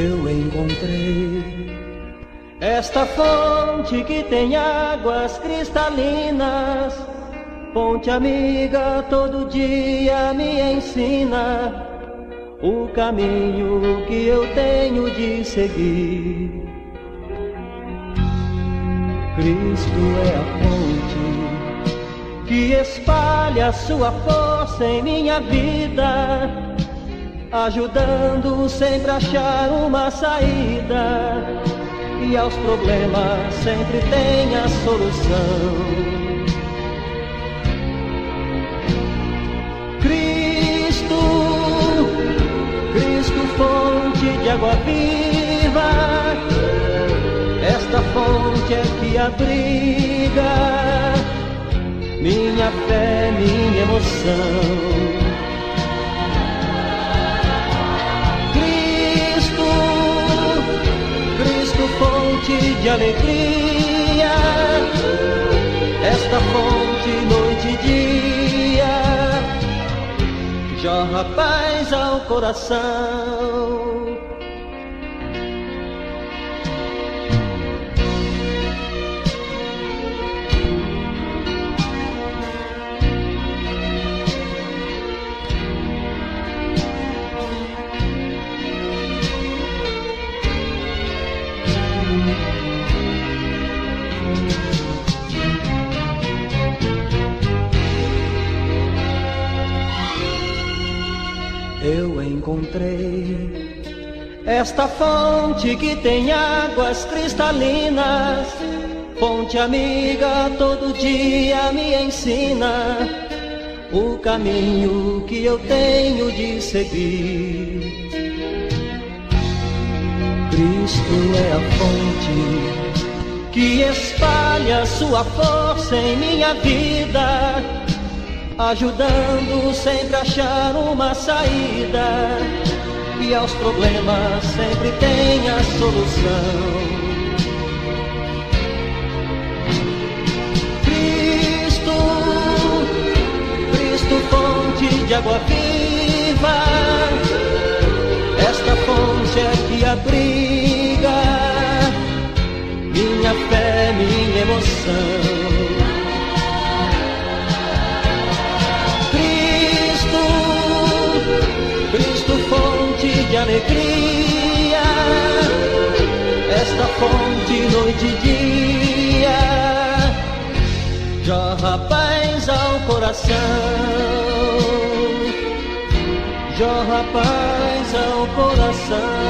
Eu encontrei esta fonte que tem águas cristalinas, fonte amiga, todo dia me ensina o caminho que eu tenho de seguir. Cristo é a fonte que espalha sua força em minha vida, ajudando sempre a achar uma saída, e aos problemas sempre tem a solução. Cristo, fonte de água viva, esta fonte é que abriga minha fé, minha emoção. Fonte de alegria, esta fonte noite e dia jorra paz ao coração. Eu encontrei esta fonte que tem águas cristalinas, fonte amiga, todo dia me ensina o caminho que eu tenho de seguir. Cristo é a fonte que espalha sua força em minha vida, ajudando sempre a achar uma saída, e aos problemas sempre tem a solução. Cristo, fonte de água viva, esta fonte é que abriga minha fé, minha emoção. Cristo, fonte de alegria, esta fonte noite e dia jorra paz ao coração, jorra paz ao coração.